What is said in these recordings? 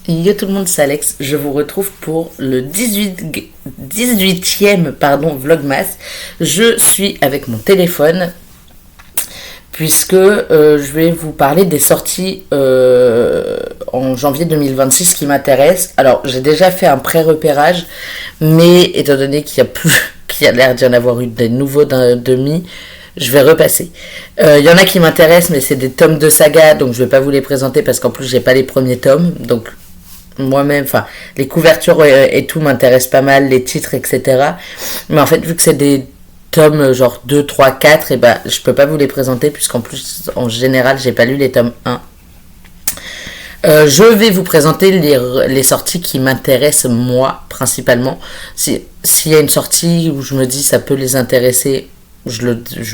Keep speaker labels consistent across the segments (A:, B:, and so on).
A: Yo tout le monde, c'est Alex. Je vous retrouve pour le 18e Vlogmas. Je suis avec mon téléphone puisque je vais vous parler des sorties en janvier 2026 qui m'intéressent. Alors, j'ai déjà fait un pré-repérage, mais étant donné qu'il y a l'air d'y en avoir eu des nouveaux d'un demi, je vais repasser. Il y en a qui m'intéressent, mais c'est des tomes de saga, donc je vais pas vous les présenter parce qu'en plus j'ai pas les premiers tomes, donc moi-même, enfin, les couvertures et tout m'intéressent pas mal, les titres, etc. Mais en fait, vu que c'est des tomes genre 2, 3, 4, et ben, je peux pas vous les présenter puisqu'en plus, en général, j'ai pas lu les tomes 1. Je vais vous présenter les sorties qui m'intéressent moi, principalement. S'il y a une sortie où je me dis ça peut les intéresser, je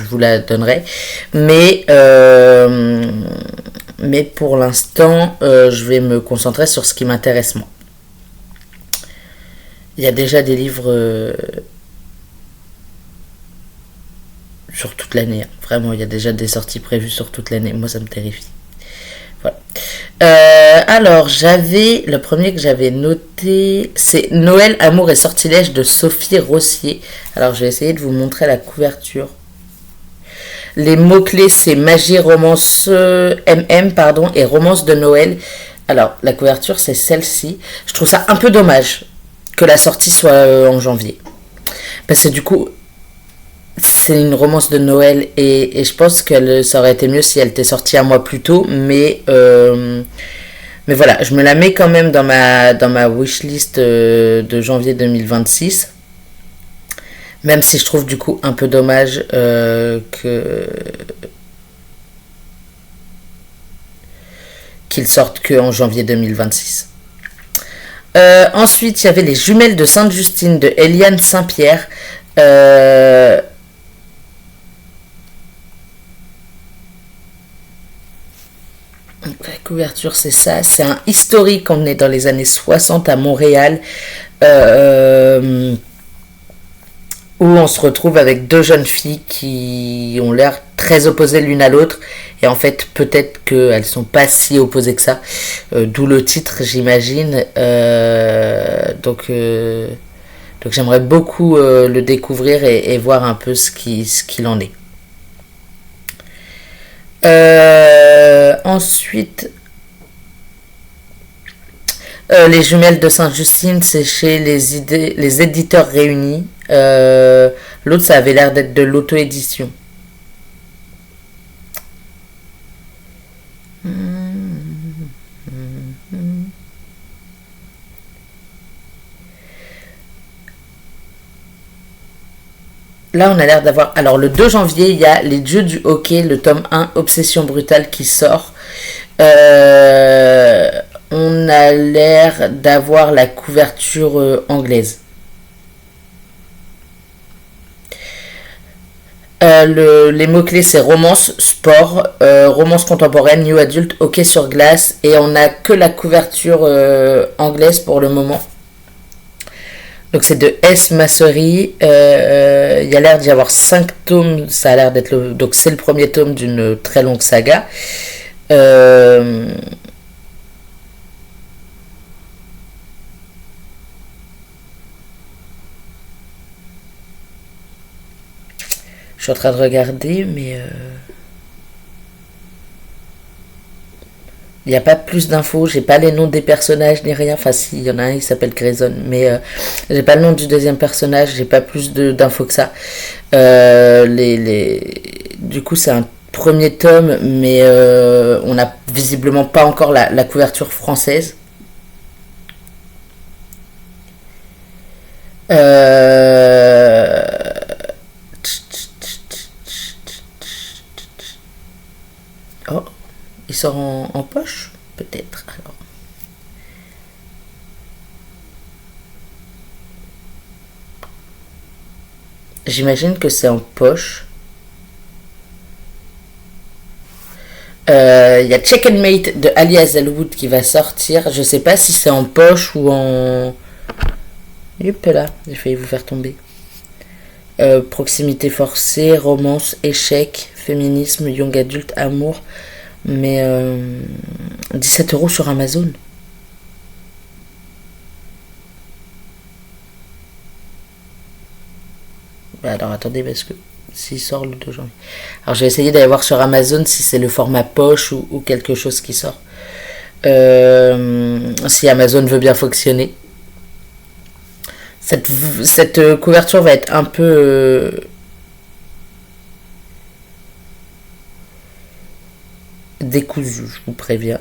A: vous la donnerai. Mais pour l'instant, je vais me concentrer sur ce qui m'intéresse moi. Il y a déjà des livres sur toute l'année. Hein. Vraiment, il y a déjà des sorties prévues sur toute l'année. Moi, ça me terrifie. Voilà. Alors, le premier que j'avais noté, c'est Noël, Amour et Sortilèges de Sophie Rossier. Alors, je vais essayer de vous montrer la couverture. Les mots-clés, c'est magie, romance et romance de Noël. Alors, la couverture, c'est celle-ci. Je trouve ça un peu dommage que la sortie soit en janvier. Parce que du coup, c'est une romance de Noël et je pense que ça aurait été mieux si elle était sortie un mois plus tôt. Mais voilà, je me la mets quand même dans ma wishlist de janvier 2026. Même si je trouve du coup un peu dommage qu'il sorte qu'en janvier 2026. Ensuite, il y avait Les Jumelles de Sainte-Justine de Eliane Saint-Pierre. La couverture, c'est ça. C'est un historique. On est dans les années 60 à Montréal. Où on se retrouve avec deux jeunes filles qui ont l'air très opposées l'une à l'autre. Et en fait, peut-être qu'elles sont pas si opposées que ça. D'où le titre, j'imagine. Donc j'aimerais beaucoup le découvrir et voir un peu ce qu'il en est. Ensuite, Les Jumelles de Sainte-Justine, c'est chez les éditeurs réunis. L'autre, ça avait l'air d'être de l'auto-édition. Là, on a l'air d'avoir... Alors, le 2 janvier, il y a Les Dieux du Hockey, le tome 1, Obsession Brutale, qui sort. On a l'air d'avoir la couverture anglaise. Les mots-clés, c'est romance, sport, romance contemporaine, new adulte, hockey sur glace. Et on n'a que la couverture anglaise pour le moment. Donc c'est de S. Massery. Il y a l'air d'y avoir 5 tomes. Ça a l'air d'être donc c'est le premier tome d'une très longue saga. Je suis en train de regarder, mais il n'y a pas plus d'infos. J'ai pas les noms des personnages ni rien. Enfin, si, il y en a un, il s'appelle Grayson, mais j'ai pas le nom du deuxième personnage. J'ai pas plus d'infos que ça. Du coup, c'est un premier tome, mais on n'a visiblement pas encore la couverture française. Oh, il sort en poche, peut-être. Alors, j'imagine que c'est en poche. Il y a Checkmate de Ali Hazelwood qui va sortir. Je sais pas si c'est en poche ou en... Hop là, j'ai failli vous faire tomber. Proximité forcée, romance, échec, féminisme, young adulte, amour. Mais 17 € sur Amazon. Alors attendez, parce que s'il sort le 2 janvier. Alors j'ai essayé d'aller voir sur Amazon si c'est le format poche ou quelque chose qui sort. Si Amazon veut bien fonctionner. Cette couverture va être un peu décousue, je vous préviens.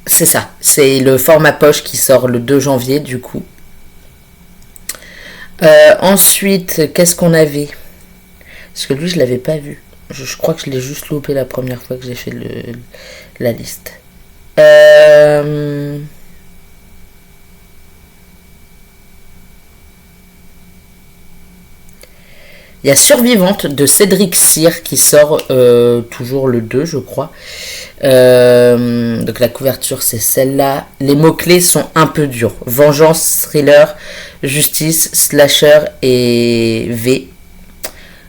A: C'est ça, c'est le format poche qui sort le 2 janvier du coup. Ensuite, qu'est-ce qu'on avait? Parce que lui, je l'avais pas vu. Je crois que je l'ai juste loupé la première fois que j'ai fait la liste. Il y a Survivante de Cédric Cyr qui sort toujours le 2, je crois. Donc la couverture, c'est celle-là. Les mots-clés sont un peu durs. Vengeance, thriller, justice, slasher et V.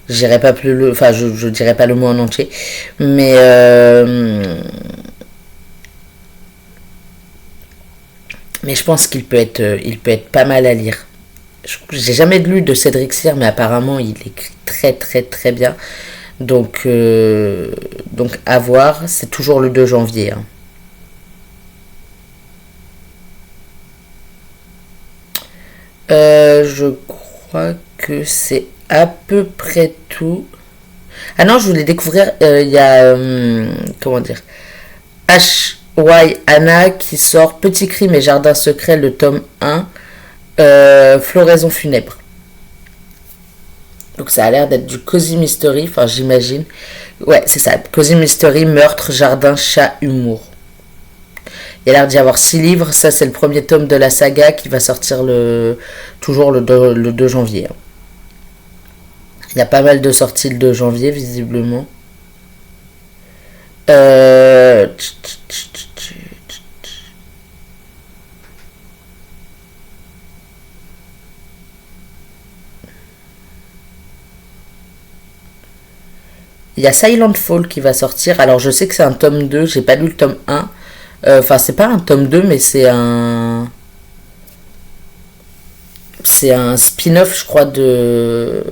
A: J'irai pas plus le, enfin je dirais pas le mot en entier, mais je pense il peut être pas mal à lire. J'ai jamais lu de Cédric Cyr, mais apparemment il écrit très très très bien. Donc à voir, c'est toujours le 2 janvier. Hein. Je crois que c'est à peu près tout. Ah non, je voulais découvrir, il y a, comment dire, H.Y. Anna qui sort Petit crime et jardin secret, le tome 1, Floraison funèbre. Donc ça a l'air d'être du Cozy Mystery, enfin j'imagine. Ouais, c'est ça, Cozy Mystery, meurtre, jardin, chat, humour. Il y a l'air d'y avoir 6 livres, ça c'est le premier tome de la saga qui va sortir toujours le 2 janvier. Il y a pas mal de sorties le 2 janvier, visiblement. Euh... Il y a Silent Fall qui va sortir. Alors je sais que c'est un tome 2, j'ai pas lu le tome 1. Enfin, c'est pas un tome 2, mais c'est un. C'est un spin-off, je crois, de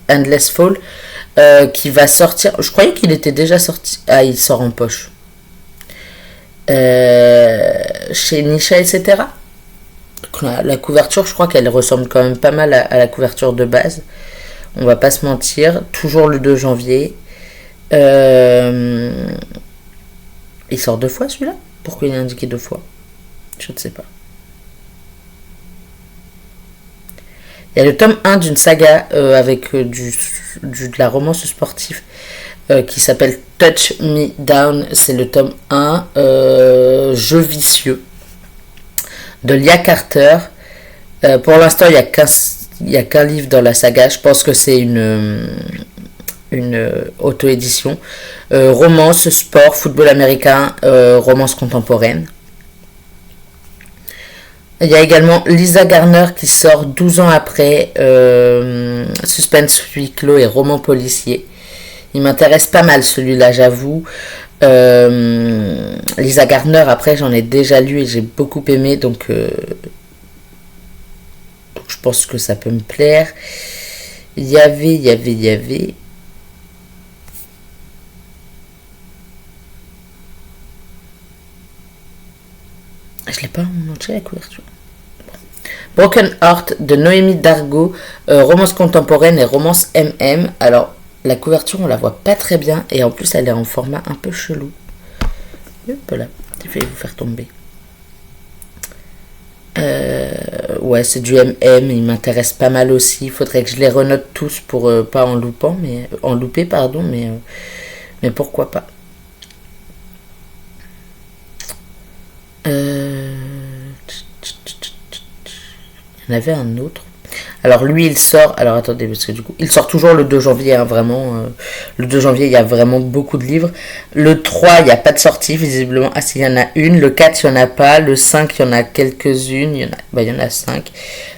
A: Endless Fall. Qui va sortir. Je croyais qu'il était déjà sorti. Ah, il sort en poche. Chez Nisha, etc. La couverture, je crois qu'elle ressemble quand même pas mal à la couverture de base. On va pas se mentir. Toujours le 2 janvier. Il sort 2 fois celui-là? Pourquoi il est indiqué 2 fois? Je ne sais pas. Il y a le tome 1 d'une saga avec de la romance sportive qui s'appelle Touch Me Down. C'est le tome 1, Jeu vicieux, de Lia Carter. Pour l'instant, il n'y a qu'un livre dans la saga. Je pense que c'est une auto-édition. Romance, sport, football américain, romance contemporaine. Il y a également Lisa Garner qui sort 12 ans après, suspense huis clos et roman policier. Il m'intéresse pas mal celui-là, j'avoue. Lisa Garner, après, j'en ai déjà lu et j'ai beaucoup aimé, donc je pense que ça peut me plaire. Il y avait. Je l'ai pas en entier la couverture. Broken Heart de Noémie Dargaud, romance contemporaine et romance MM. Alors, la couverture, on la voit pas très bien et en plus, elle est en format un peu chelou. Hop là, je vais vous faire tomber. Ouais, c'est du MM, il m'intéresse pas mal aussi. Il faudrait que je les renote tous pour pas en louper, pardon, mais pourquoi pas. Il y en avait un autre. Alors lui, il sort. Alors attendez, parce que du coup, il sort toujours le 2 janvier, hein, vraiment. Le 2 janvier, il y a vraiment beaucoup de livres. Le 3, il n'y a pas de sortie, visiblement. Ah, s'il y en a une. Le 4, il n'y en a pas. Le 5, il y en a quelques-unes. Il y en a 5.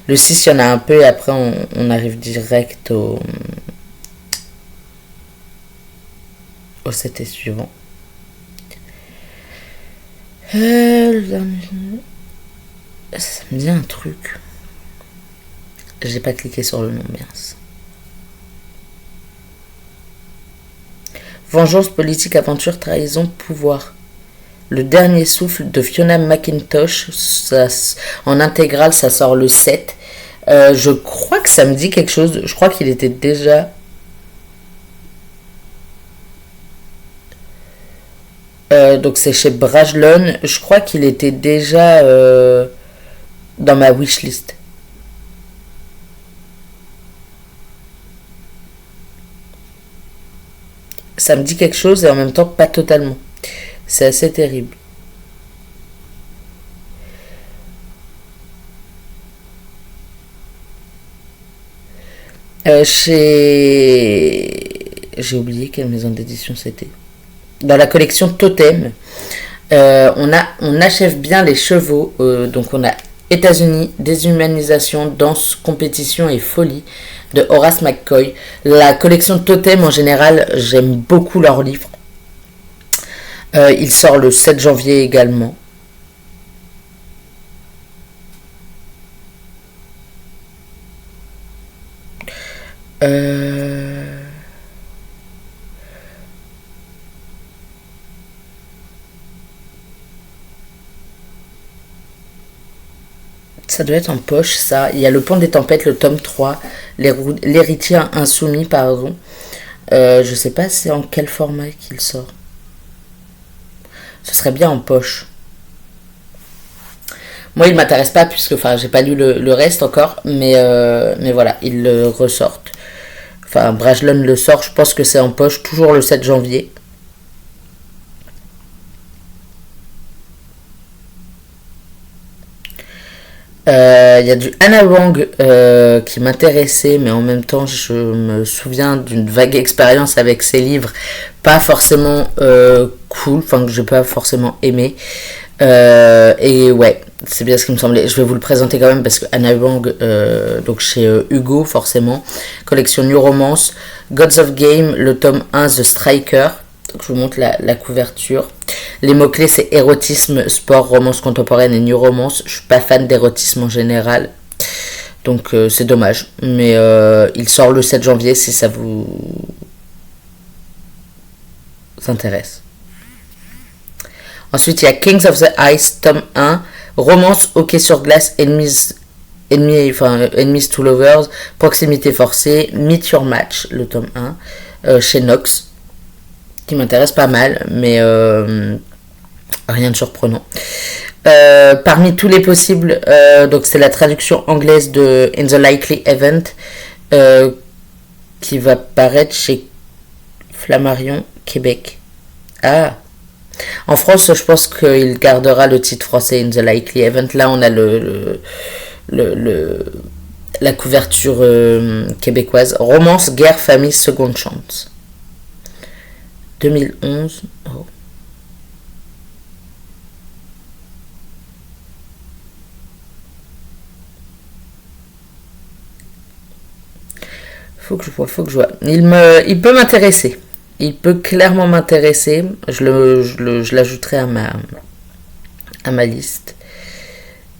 A: Le 6, il y en a un peu. Et après, on arrive direct au 7 et suivant. Ça me dit un truc. J'ai pas cliqué sur le nom, mince. Vengeance, politique, aventure, trahison, pouvoir. Le dernier souffle de Fiona McIntosh. En intégrale, ça sort le 7. Je crois que ça me dit quelque chose. Je crois qu'il était déjà... donc c'est chez Brajlon. Je crois qu'il était déjà dans ma wishlist. Ça me dit quelque chose et en même temps pas totalement. C'est assez terrible. J'ai oublié quelle maison d'édition c'était. Dans la collection Totem, on achève bien les chevaux. Donc on a États-Unis, déshumanisation, danse, compétition et folie de Horace McCoy. La collection Totem en général, j'aime beaucoup leurs livres. Il sort le 7 janvier également. Ça doit être en poche, ça. Il y a Le Pont des Tempêtes, le tome 3. L'héritier insoumis, pardon. Je sais pas c'est en quel format qu'il sort. Ce serait bien en poche. Moi, il m'intéresse pas puisque, enfin, j'ai pas lu le reste encore, mais voilà, ils le ressortent. Enfin, Brajlon le sort, je pense que c'est en poche, toujours le 7 janvier. Il y a du Hannah Wang qui m'intéressait, mais en même temps, je me souviens d'une vague expérience avec ses livres, pas forcément cool, enfin que j'ai pas forcément aimé. Et ouais, c'est bien ce qui me semblait. Je vais vous le présenter quand même parce que Hannah Wang, donc chez Hugo forcément, collection New Romance, Gods of Game, le tome 1 The Striker. Donc je vous montre la couverture. Les mots-clés, c'est érotisme, sport, romance contemporaine et new romance. Je suis pas fan d'érotisme en général. Donc c'est dommage. Mais il sort le 7 janvier si ça vous intéresse. Ensuite, il y a Kings of the Ice, tome 1. Romance, hockey sur glace, Enemies to Lovers, proximité forcée, Meet Your Match, le tome 1, chez Nox. Qui m'intéresse pas mal, mais rien de surprenant. Parmi tous les possibles, donc c'est la traduction anglaise de In the Likely Event qui va paraître chez Flammarion, Québec. Ah, en France, je pense qu'il gardera le titre français In the Likely Event. Là, on a la couverture québécoise. Romance, guerre, famille, seconde chance. 2011. Oh. Faut que je vois. Il peut m'intéresser. Il peut clairement m'intéresser. Je l'ajouterai à ma liste.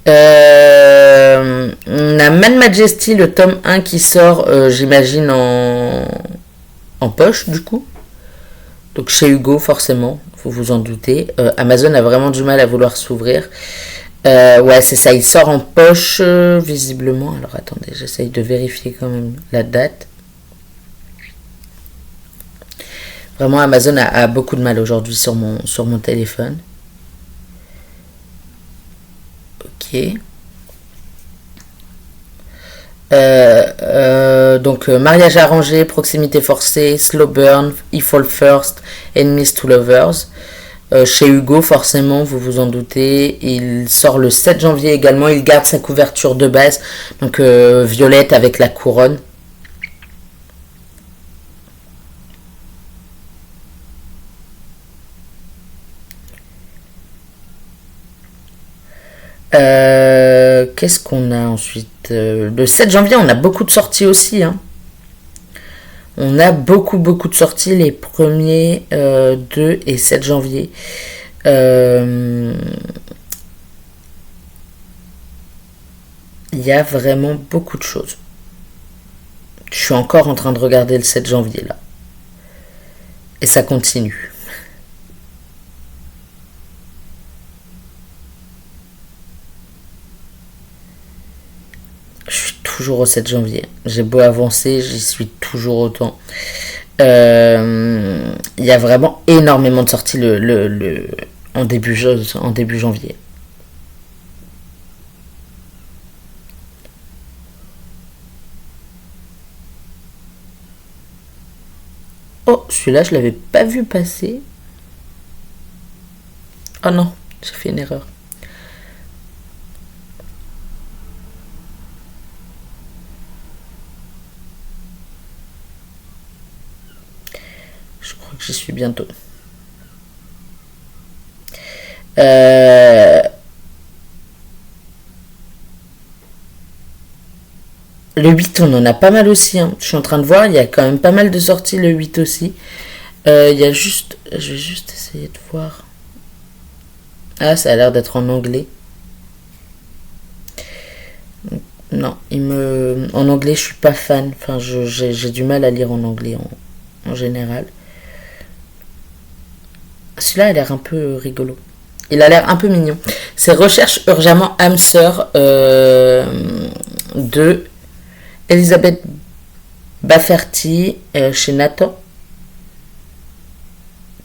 A: On a Mad Majesty, le tome 1 qui sort, j'imagine, en poche, du coup. Donc chez Hugo, forcément, faut vous en douter. Amazon a vraiment du mal à vouloir s'ouvrir. Ouais, c'est ça, il sort en poche, visiblement. Alors attendez, j'essaye de vérifier quand même la date. Vraiment, Amazon a beaucoup de mal aujourd'hui sur mon téléphone. Ok. Donc mariage arrangé, proximité forcée, slow burn, He Fall First, Enemies to Lovers. Chez Hugo, forcément, vous vous en doutez. Il sort le 7 janvier également. Il garde sa couverture de base, donc violette avec la couronne. Qu'est-ce qu'on a ensuite? Le 7 janvier, on a beaucoup de sorties aussi. Hein. On a beaucoup de sorties les 1er, 2 et 7 janvier. Il y a vraiment beaucoup de choses. Je suis encore en train de regarder le 7 janvier là. Et ça continue. Je suis toujours au 7 janvier. J'ai beau avancer, j'y suis toujours autant. Il y a vraiment énormément de sorties en début janvier. Oh, celui-là, je l'avais pas vu passer. Oh non, j'ai fait une erreur. Je crois que j'y suis bientôt. Le 8, on en a pas mal aussi. Hein. Je suis en train de voir, il y a quand même pas mal de sorties le 8 aussi. Il y a juste. Je vais juste essayer de voir. Ah, ça a l'air d'être en anglais. Non, en anglais, je suis pas fan. Enfin, j'ai du mal à lire en anglais en général. Celui-là a l'air un peu rigolo. Il a l'air un peu mignon. C'est Recherche urgemment âme sœur de Elisabeth Bafferty chez Nathan.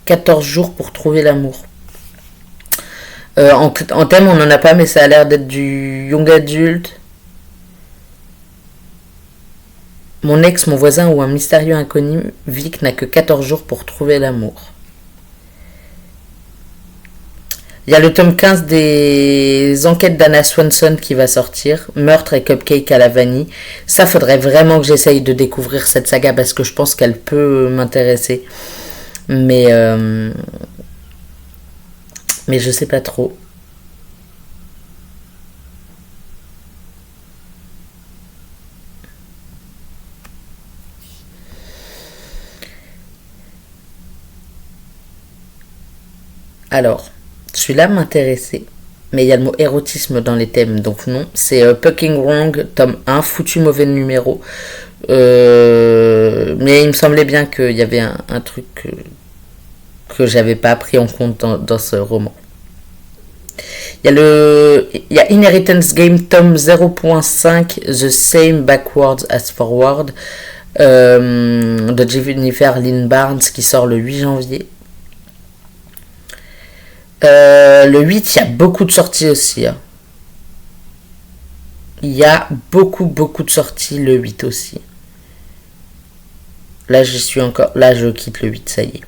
A: 14 jours pour trouver l'amour. En thème, on n'en a pas, mais ça a l'air d'être du young adulte. Mon ex, mon voisin ou un mystérieux inconnu, Vic n'a que 14 jours pour trouver l'amour. Il y a le tome 15 des enquêtes d'Anna Swanson qui va sortir. Meurtre et cupcake à la vanille. Ça, faudrait vraiment que j'essaye de découvrir cette saga parce que je pense qu'elle peut m'intéresser. Mais je sais pas trop. Alors, celui-là m'intéressait. Mais il y a le mot érotisme dans les thèmes, donc non. C'est Pucking Wrong, tome 1, foutu mauvais numéro. Mais il me semblait bien qu'il y avait un truc que j'avais pas pris en compte dans ce roman. Il y a Inheritance Game tome 0.5, The Same Backwards as Forward, de Jennifer Lynn Barnes qui sort le 8 janvier. Le 8, il y a beaucoup de sorties aussi. Hein. Il y a beaucoup de sorties le 8 aussi. Là, j'y suis encore. Là, je quitte le 8, ça y est.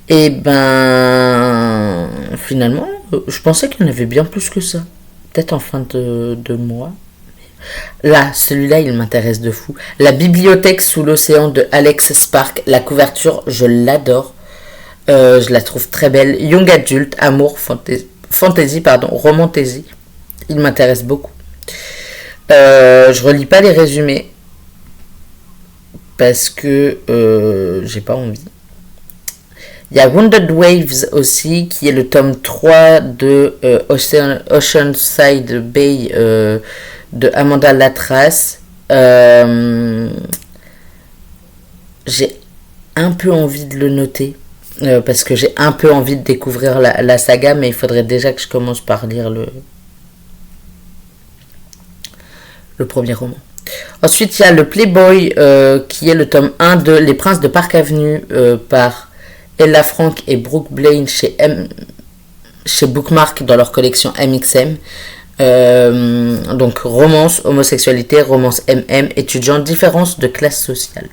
A: Et ben, finalement, je pensais qu'il y en avait bien plus que ça. Peut-être en fin de mois. Là, celui-là, il m'intéresse de fou. La bibliothèque sous l'océan de Alex Spark. La couverture, je l'adore. Je la trouve très belle. Young adulte, amour, fantasy, romantasy. Il m'intéresse beaucoup. Je relis pas les résumés parce que j'ai pas envie. Il y a Wounded Waves aussi, qui est le tome 3 de Oceanside Bay de Amanda Latras. J'ai un peu envie de le noter parce que j'ai un peu envie de découvrir la saga, mais il faudrait déjà que je commence par lire le premier roman. Ensuite, il y a le Playboy qui est le tome 1 de Les Princes de Park Avenue par Ella Frank et Brooke Blaine chez Bookmark dans leur collection MXM. Donc romance, homosexualité, romance MM, étudiant, différence de classe sociale.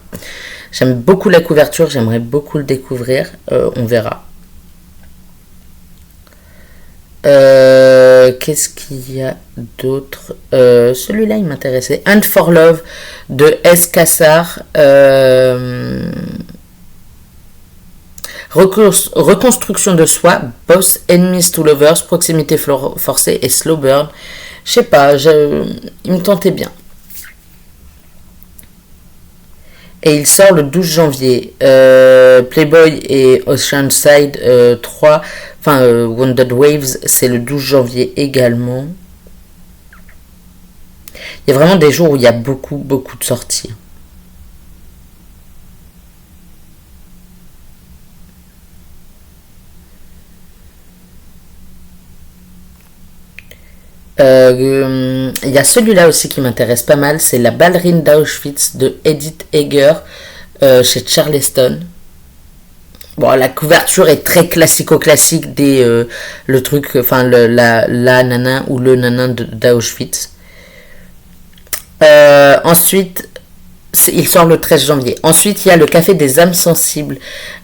A: J'aime beaucoup la couverture, j'aimerais beaucoup le découvrir. On verra. Qu'est-ce qu'il y a d'autre? Celui-là, il m'intéressait. And for Love de S. Kassar. Reconstruction de soi, Boss, Enemies to Lovers, Proximité forcée et Slow Burn. Je sais pas, il me tentait bien. Et il sort le 12 janvier. Playboy et Oceanside 3, enfin Wounded Waves, c'est le 12 janvier également. Il y a vraiment des jours où il y a beaucoup de sorties. Il y a celui-là aussi qui m'intéresse pas mal, c'est La ballerine d'Auschwitz de Edith Eger chez Charleston. Bon, la couverture est très classico-classique des le truc, enfin la nanin ou le nanin d'Auschwitz. Ensuite, il sort le 13 janvier. Ensuite, il y a Le Café des âmes sensibles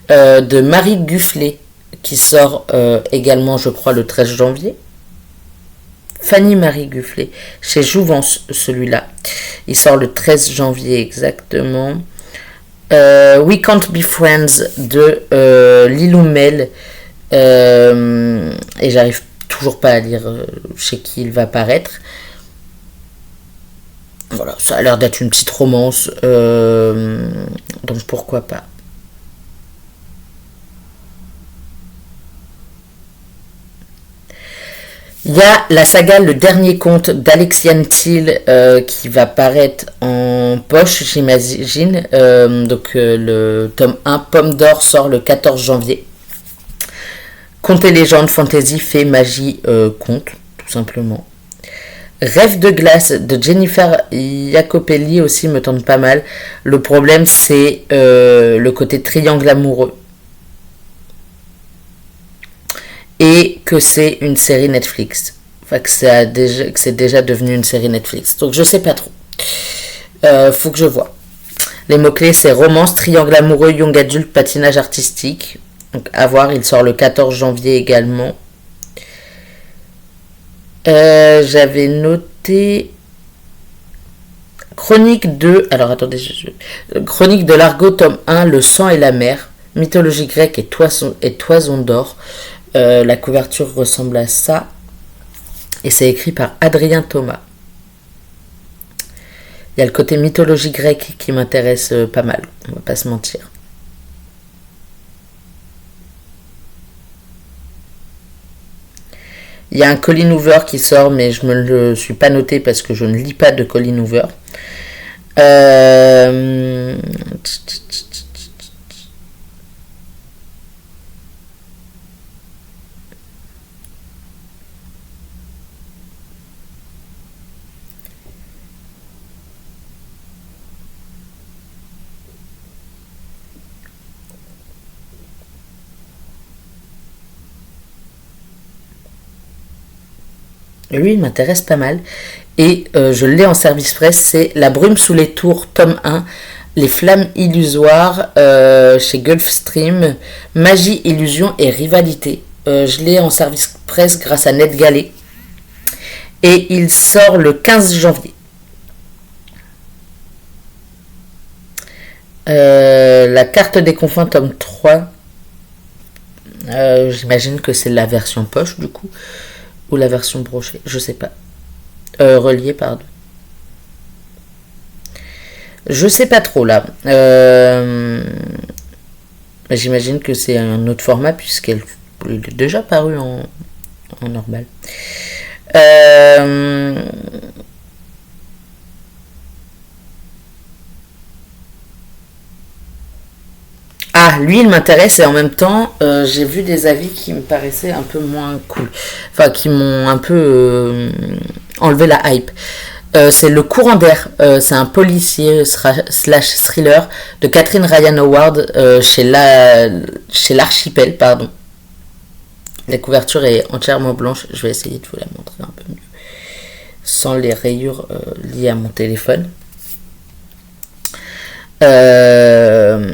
A: de Marie Gufflet qui sort également, je crois, le 13 janvier. Fanny Marie Gufflet, chez Jouvence, celui-là. Il sort le 13 janvier exactement. We Can't Be Friends de Lilou Mel. Et j'arrive toujours pas à lire chez qui il va paraître. Voilà, ça a l'air d'être une petite romance. Donc pourquoi pas. Il y a la saga Le Dernier Conte d'Alexiane Thiel qui va paraître en poche, j'imagine. Donc le tome 1, Pomme d'Or, sort le 14 janvier. Contes et légendes, fantasy, fées, magie, conte, tout simplement. Rêve de glace de Jennifer Jacopelli aussi me tente pas mal. Le problème, c'est le côté triangle amoureux. Et que c'est une série Netflix. Enfin, que c'est déjà devenu une série Netflix. Donc, je sais pas trop. Faut que je vois. Les mots-clés, c'est romance, triangle amoureux, young adulte, patinage artistique. Donc, à voir, il sort le 14 janvier également. J'avais noté Chronique de... Alors, attendez. Chronique de l'Argot, tome 1, Le sang et la mer. Mythologie grecque et toison d'or. La couverture ressemble à ça. Et c'est écrit par Adrien Thomas. Il y a le côté mythologie grecque qui m'intéresse pas mal. On va pas se mentir. Il y a un Colleen Hoover qui sort, mais je me le suis pas noté parce que je ne lis pas de Colleen Hoover. Lui, il m'intéresse pas mal. Et je l'ai en service presse, c'est La brume sous les tours, tome 1, Les flammes illusoires, chez Gulfstream, Magie, illusion et rivalité. Je l'ai en service presse grâce à Ned Gallet. Et il sort le 15 janvier. La carte des confins, tome 3. J'imagine que c'est la version poche, du coup. Ou la version brochée, je sais pas. Reliée, pardon. Je sais pas trop là. J'imagine que c'est un autre format puisqu'il est déjà paru en normal. Ah, lui, il m'intéresse et en même temps, j'ai vu des avis qui me paraissaient un peu moins cool. Enfin, qui m'ont un peu enlevé la hype. C'est Le Courant d'air. C'est un policier slash thriller de Catherine Ryan Howard chez l'Archipel, pardon. La couverture est entièrement blanche. Je vais essayer de vous la montrer un peu mieux. Sans les rayures liées à mon téléphone. Je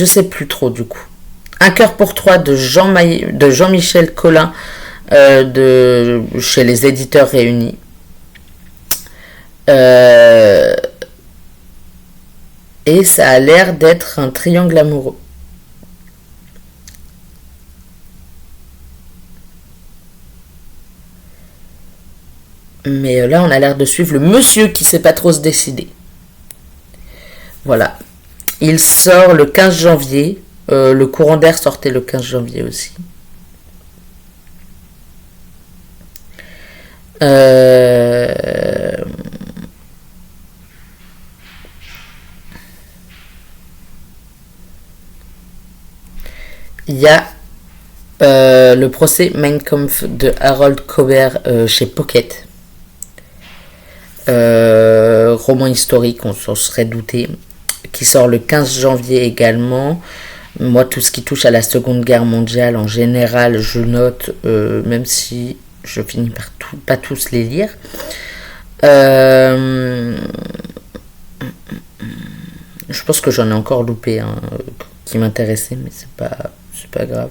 A: sais plus trop du coup. Un cœur pour trois de Jean-Michel Collin chez les éditeurs réunis. Et ça a l'air d'être un triangle amoureux. Mais là, on a l'air de suivre le monsieur qui sait pas trop se décider. Voilà. Il sort le 15 janvier. Le courant d'air sortait le 15 janvier aussi. Il y a le procès Mein Kampf de Harold Cober chez Pocket. Roman historique, on s'en serait douté, qui sort le 15 janvier également. Moi, tout ce qui touche à la Seconde Guerre mondiale, en général, je note, même si je finis par pas tous les lire. Je pense que j'en ai encore loupé un qui m'intéressait, mais c'est pas grave.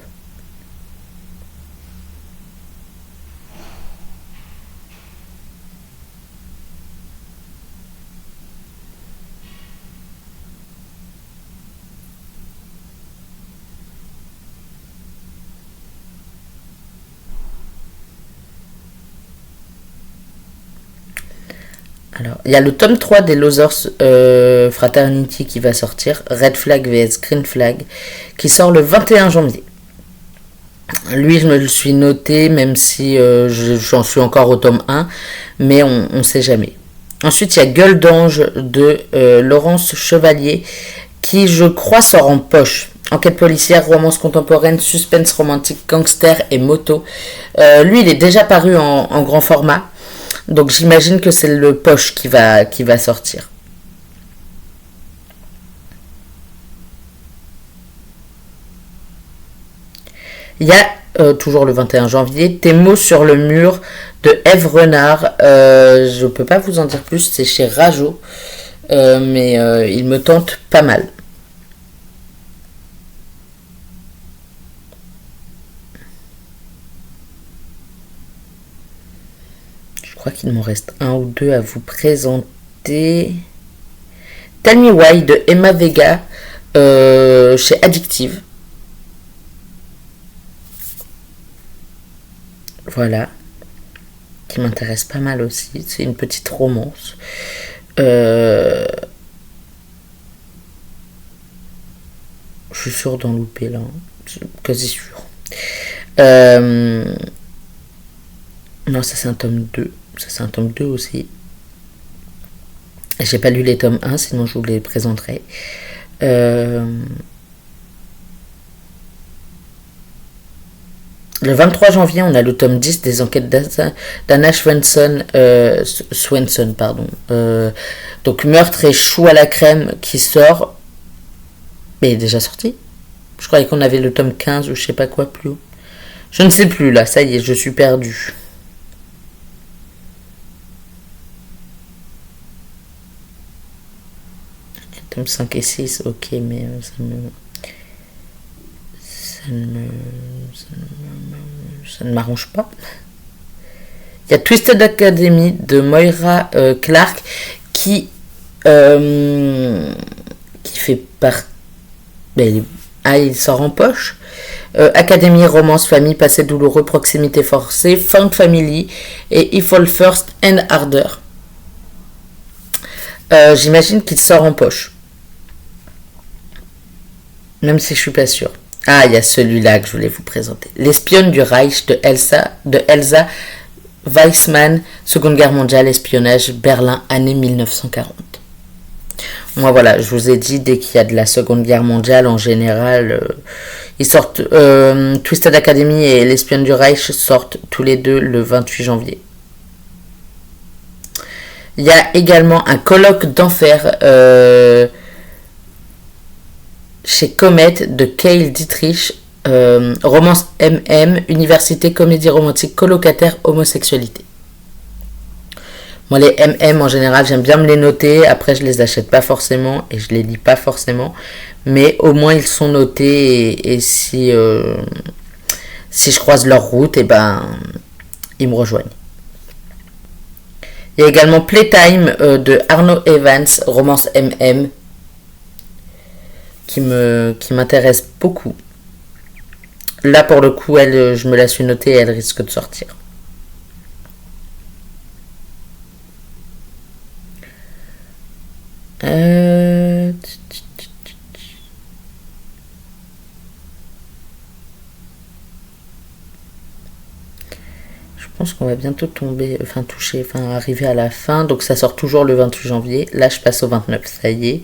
A: Alors, il y a le tome 3 des Losers Fraternity qui va sortir, Red Flag vs Green Flag, qui sort le 21 janvier. Lui, je me le suis noté, même si j'en suis encore au tome 1, mais on ne sait jamais. Ensuite, il y a Gueule d'ange de Laurence Chevalier, qui, je crois, sort en poche. Enquête policière, romance contemporaine, suspense romantique, gangster et moto. Lui, il est déjà paru en grand format. Donc j'imagine que c'est le poche qui va sortir. Il y a toujours le 21 janvier, Tes mots sur le mur de Ève Renard. Je ne peux pas vous en dire plus, c'est chez Rajo. Mais il me tente pas mal. Je crois qu'il m'en reste un ou deux à vous présenter. Tell Me Why de Emma Vega chez Addictive. Voilà. Qui m'intéresse pas mal aussi. C'est une petite romance. Je suis sûr d'en louper là. Je suis quasi sûr. Non, ça c'est un tome 2. Ça c'est un tome 2 aussi. J'ai pas lu les tomes 1, sinon je vous les présenterai. Le 23 janvier, on a le tome 10 des enquêtes d'Anna Swenson. Donc Meurtre et choux à la crème qui sort. Mais il est déjà sorti. Je croyais qu'on avait le tome 15 ou je sais pas quoi plus haut. Je ne sais plus là, ça y est, je suis perdu. Tome 5 et 6, ok, mais ça ne m'arrange pas. Il y a Twisted Academy de Moira Clark qui fait partie. Il sort en poche. Académie, romance, famille, passé douloureux, proximité forcée, Found Family et If All First and Harder. J'imagine qu'il sort en poche. Même si je suis pas sûre. Ah, il y a celui-là que je voulais vous présenter. L'espionne du Reich de Elsa Weissmann, Seconde Guerre mondiale, espionnage, Berlin, année 1940. Moi, voilà, je vous ai dit, dès qu'il y a de la Seconde Guerre mondiale, en général, ils sortent. Twisted Academy et l'espionne du Reich sortent tous les deux le 28 janvier. Il y a également un colloque d'enfer chez Comet de Cale Dietrich, romance MM, université, comédie romantique, colocataire, homosexualité. Moi, les MM, en général, j'aime bien me les noter. Après, je les achète pas forcément et je les lis pas forcément. Mais au moins, ils sont notés. Et si, si je croise leur route, et ben, ils me rejoignent. Il y a également Playtime de Arno Evans, romance MM, qui m'intéresse beaucoup. Là, pour le coup, elle, je me la suis notée et elle risque de sortir. Je pense qu'on va bientôt toucher, arriver à la fin. Donc ça sort toujours le 28 janvier. Là, je passe au 29, ça y est.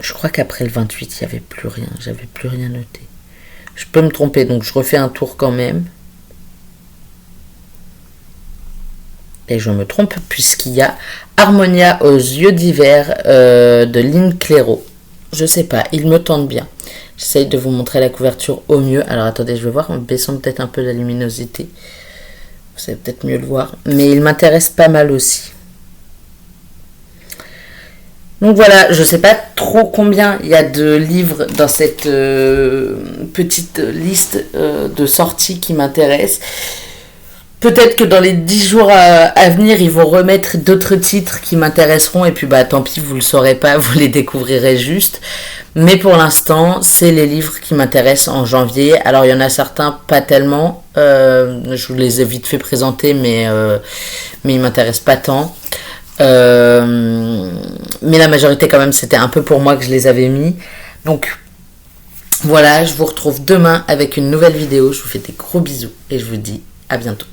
A: Je crois qu'après le 28, il n'y avait plus rien. J'avais plus rien noté. Je peux me tromper, donc je refais un tour quand même. Et je me trompe puisqu'il y a Harmonia aux yeux d'hiver de Lynn Clairo. Je sais pas, il me tente bien. J'essaye de vous montrer la couverture au mieux. Alors attendez, je vais voir en baissant peut-être un peu la luminosité. Vous savez peut-être mieux le voir. Mais il m'intéresse pas mal aussi. Donc voilà, je sais pas trop combien il y a de livres dans cette petite liste de sorties qui m'intéressent. Peut-être que dans les 10 jours à venir, ils vont remettre d'autres titres qui m'intéresseront. Et puis bah tant pis, vous le saurez pas, vous les découvrirez juste. Mais pour l'instant, c'est les livres qui m'intéressent en janvier. Alors il y en a certains pas tellement. Je vous les ai vite fait présenter, mais ils m'intéressent pas tant. Mais la majorité quand même, c'était un peu pour moi que je les avais mis. Donc voilà, je vous retrouve demain avec une nouvelle vidéo. Je vous fais des gros bisous et je vous dis à bientôt.